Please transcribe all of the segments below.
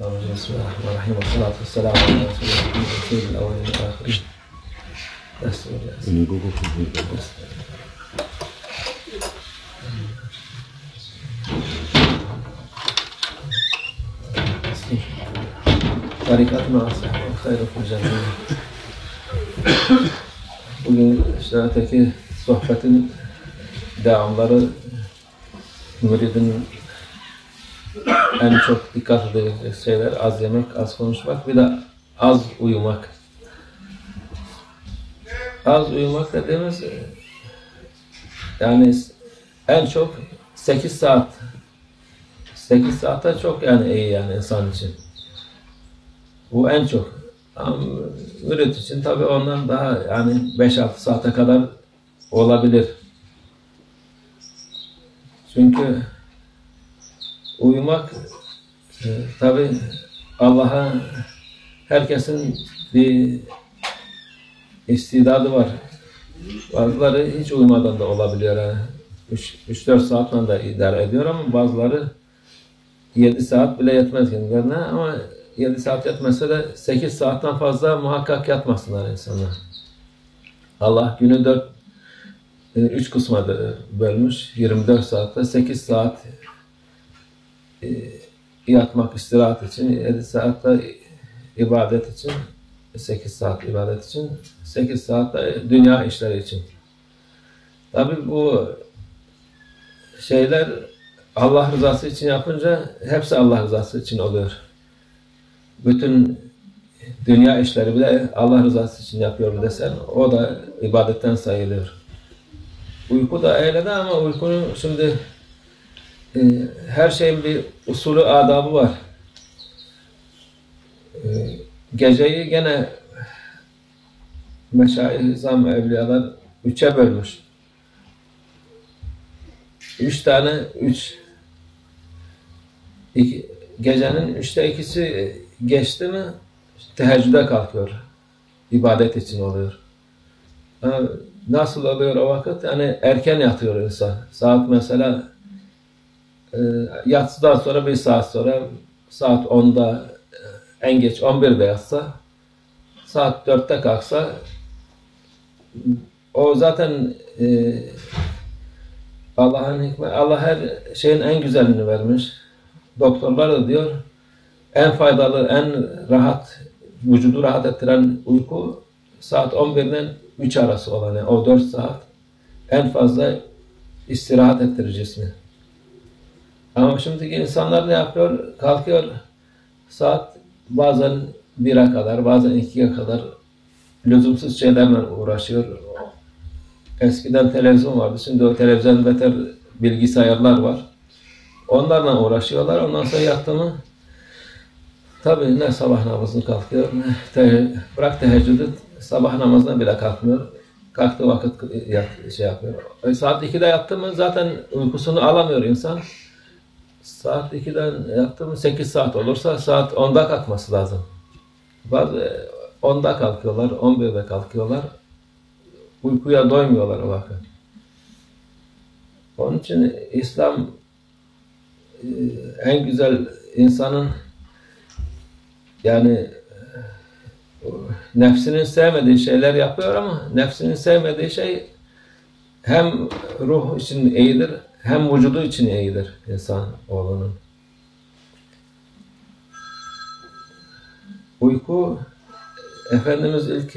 Bismillahirrahmanirrahim. Ve salatu vesselamu ala Resulullah. Seyyidil evvelin ve ahirin. Tarikat-ı Asya. Hayır-ı Cennet. Bugün işte öteki sohbetin devamları, müridin en çok dikkat edilecek şeyler az yemek, az konuşmak, bir de az uyumak. Az uyumak dediğimiz yani en çok 8 saat. 8 saate çok yani iyi yani insan için. Bu en çok. Ama mürit için tabii ondan daha yani 5-6 saate kadar olabilir. Çünkü uyumak tabii Allah'a herkesin bir istidadı var. Bazıları hiç uyumadan da olabiliyor. Yani 3-4 saatle de idare ediyor ama bazıları 7 saat bile yetmez kendilerine ama 7 saat yetmese de 8 saatten fazla muhakkak yatmasınlar insanlar. Allah günü 3 kısma bölmüş. 24 saatte 8 saat yatmak istirahat için, 7 saatte ibadet için, 8 saat ibadet için, 8 saatte dünya işleri için. Tabii bu şeyler Allah rızası için yapınca hepsi Allah rızası için oluyor. Bütün dünya işleri bile Allah rızası için yapıyor desen o da ibadetten sayılıyor. Uyku da öyle de ama uykunun şimdi her şeyin bir usulü, adabı var. Geceyi gene meşayih-i izam, evliyalar 3'e bölmüş. 3 tane, gecenin 3'te 2'si geçti mi teheccüde kalkıyor. İbadet için oluyor. Nasıl oluyor o vakit? Yani erken yatıyor insan. Saat mesela yatsıdan sonra 1 saat sonra saat 10'da en geç 11'de yatsa saat 4'te kalksa o zaten Allah'ın hikmeti, Allah her şeyin en güzelini vermiş. Doktorlar da diyor en faydalı, en rahat, vücudu rahat ettiren uyku saat 11'den 3 arası olan yani o 4 saat en fazla istirahat ettirir cismi. Ama şimdiki insanlar ne yapıyor? Kalkıyor saat bazen 1'e kadar, bazen 2'ye kadar lüzumsuz şeylerle uğraşıyor. Eskiden televizyon vardı. Şimdi o televizyon beter bilgisayarlar var. Onlarla uğraşıyorlar. Ondan sonra yattı mı tabii ne sabah namazını kalkıyor, bırak teheccüdü, sabah namazına bile kalkmıyor. Kalktığı vakit şey yapıyor. Saat 2'de yattı mı zaten uykusunu alamıyor insan. Saat 2'den yattı mı 8 saat olursa saat 10'da kalkması lazım. Bazı 10'da kalkıyorlar, 11'de kalkıyorlar. Uykuya doymuyorlar o vakit. Onun için İslam en güzel insanın yani nefsinin sevmediği şeyler yapıyor ama nefsinin sevmediği şey hem ruh için iyidir hem vücudu için iyidir insan oğlunun. Uyku Efendimiz ilk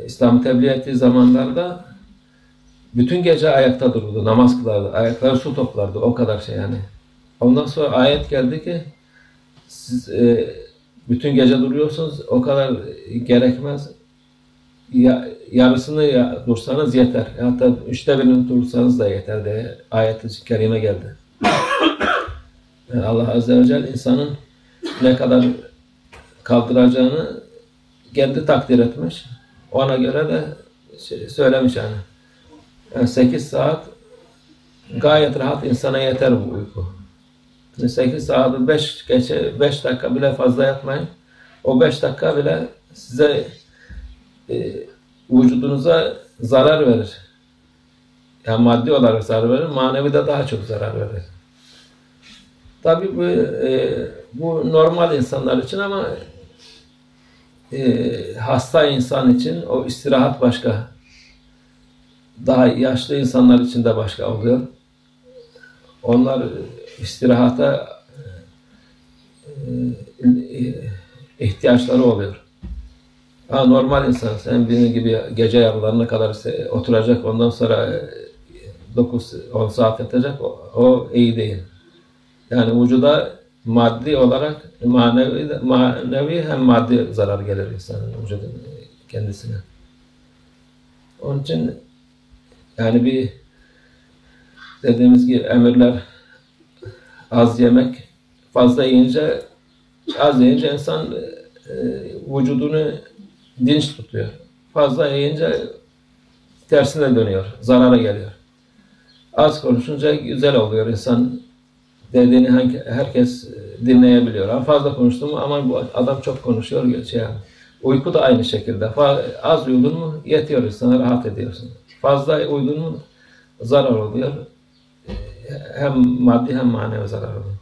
İslam tebliğ ettiği zamanlarda bütün gece ayakta dururdu, namaz kılardı, ayakları su toplardı, o kadar şey yani. Ondan sonra ayet geldi ki siz bütün gece duruyorsunuz, o kadar gerekmez. Yarısını dursanız yeter. Hatta 1/3 dursanız da yeter diye ayet-i kerime geldi. Yani Allah Azze ve Celle insanın ne kadar kaldıracağını kendi takdir etmiş. Ona göre de söylemiş yani. Yani 8 saat gayet rahat insana yeter bu uyku. 8 saat 5 dakika bile fazla yatmayın. O 5 dakika bile size vücudunuza zarar verir. Yani maddi olarak zarar verir, manevi de daha çok zarar verir. Tabii bu normal insanlar için ama hasta insan için o istirahat başka. Daha yaşlı insanlar için de başka oluyor. Onlar istirahata ihtiyaçları oluyor. Normal insan, sen benim gibi gece yarılarına kadar oturacak, ondan sonra 9-10 saat yatacak, o iyi değil. Yani vücuda maddi olarak manevi hem maddi zarar gelir insanın vücudun kendisine. Onun için yani bir dediğimiz gibi emirler az yemek, fazla yiyince, az yiyince insan vücudunu dinç tutuyor. Fazla yiyince tersine dönüyor, zarara geliyor. Az konuşunca güzel oluyor, insan dediğini herkes dinleyebiliyor. Ama fazla konuştu mu, ama bu adam çok konuşuyor. Yani. Uyku da aynı şekilde. Az uyudun mu yetiyor, insana rahat ediyorsun. Fazla uyudun mu zarar oluyor. Hem maddi hem manevi zarar oluyor.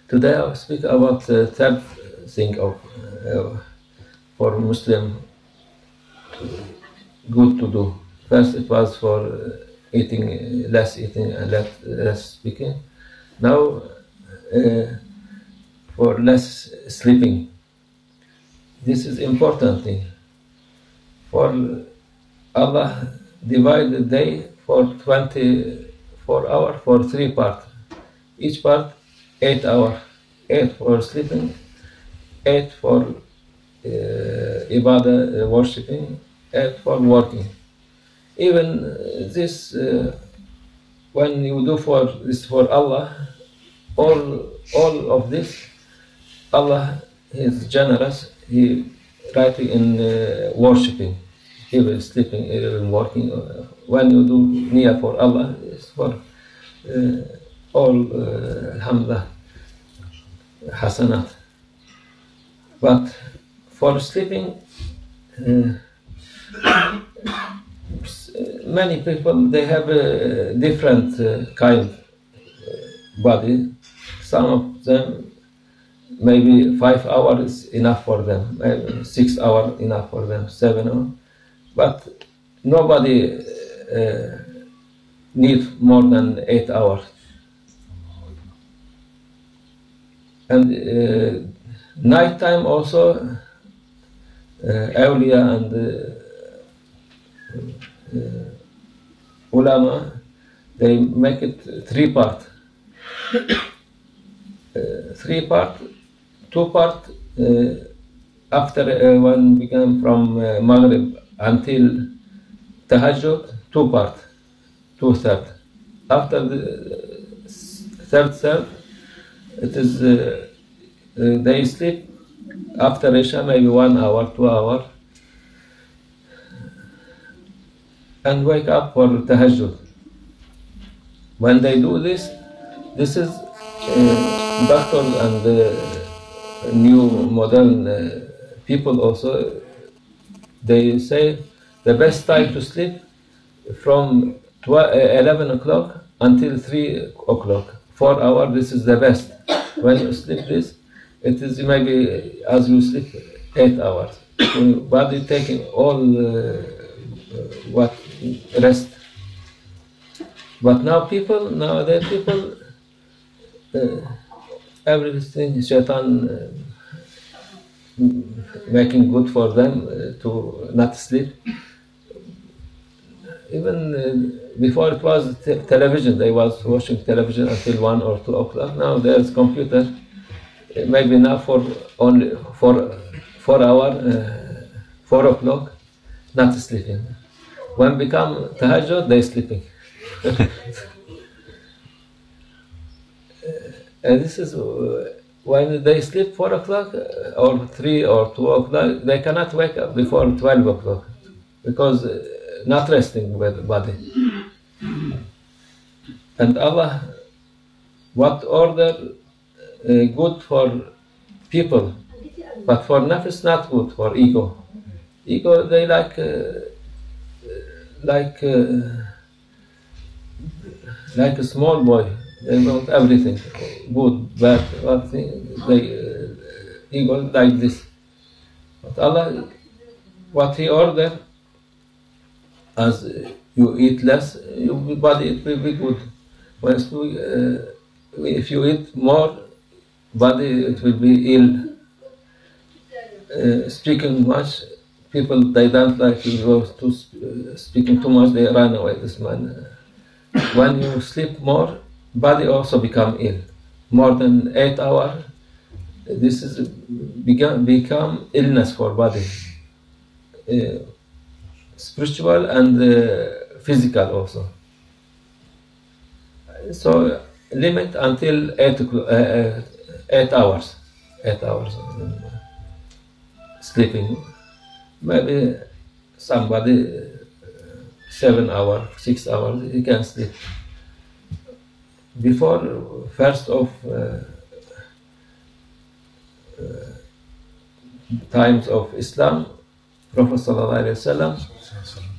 Today I will speak about the third thing for Muslim good to do. First it was for eating and less speaking. Now for less sleeping. This is important thing. For Allah divided the day for 24 hours for 3 parts. Each part 8 hours. 8 for sleeping, 8 for ibadah, worshipping, 8 for working. Even this, when you do for Allah, all of this, Allah is generous. He writing in worshipping, even sleeping, even working. When you do niyyah for Allah, it's for all alhamdulillah hasanat. But for sleeping, many people, they have a different kind body. Some of them, maybe 5 hours is enough for them, maybe 6 hours enough for them, 7 hours. But nobody needs more than 8 hours. And night time also, awliya and ulama, they make it 3 parts. 3 parts, 2 parts after when we come from Maghrib until Tahajjud, 2 parts, 2/3. After the third, it is they sleep. After Isha, maybe 1 hour, 2 hours, and wake up for Tahajjud. When they do this is doctors and new modern people also, they say the best time to sleep from 11 o'clock until 3 o'clock. 4 hours, this is the best. When you sleep this, it is maybe as you sleep 8 hours. Your body taking all what rest. But nowadays people, everything shaitan making good for them to not sleep. Even before it was television, they was watching television until 1 or 2 o'clock. Now there's computer, maybe now for only 4 hours, 4 o'clock, not sleeping. When become tahajjud, they sleeping. And this is when they sleep 4 o'clock or 3 or 2 o'clock, they cannot wake up before 12 o'clock because not resting with the body. And Allah, what order good for people, but for nafs not good, for ego. Ego, they like a small boy They want everything, good, bad, everything. He goes like this. But Allah, what He ordered, as you eat less, your body will be good. If you eat more, body it will be ill. Speaking much, people they don't like you go to speaking too much. They run away. This man. When you sleep more, body also become ill. More than 8 hours, this is become illness for body, spiritual and physical also. So limit until 8 hours. 8 hours sleeping. Maybe somebody 7 hours, 6 hours he can sleep. Before first of times of Islam, Prophet ﷺ,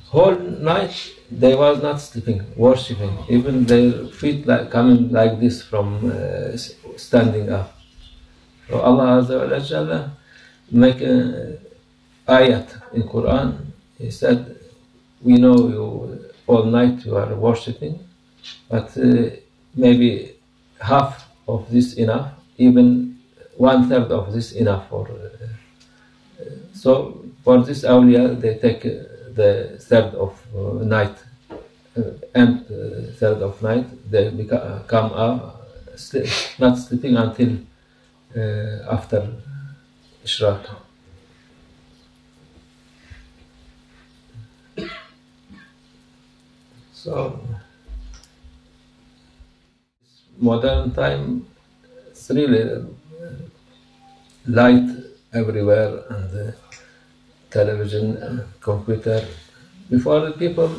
whole night they was not sleeping, worshipping. Even their feet coming like this from standing up. So Allah Azza wa Jalla make an ayat in Quran. He said, we know you all night you are worshipping, but maybe half of this enough, even 1/3 of this enough for. So for this awliya, they take the third of night, and third of night they come up, not sleeping until after Ishraq. So modern time, it's really light everywhere, and television, computer. Before the people,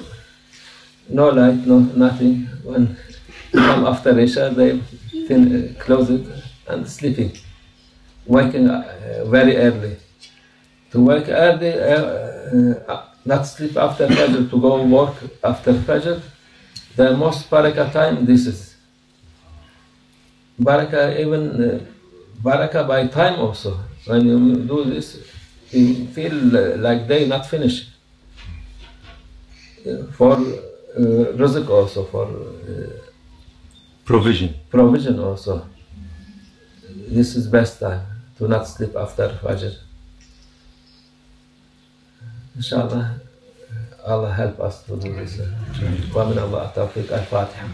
no light, no nothing. When come after Isha, they close it and sleeping. Waking very early. To wake early, not sleep after Fajr, to go work after Fajr, the most barakah time this is. Barakah even, barakah by time also. When you do this, you feel like they not finished. For rizq also, for provision also. This is best time to not sleep after Fajr. Inshallah, Allah help us to do this. Wa min Allah tawfiq. Al-Fatiha.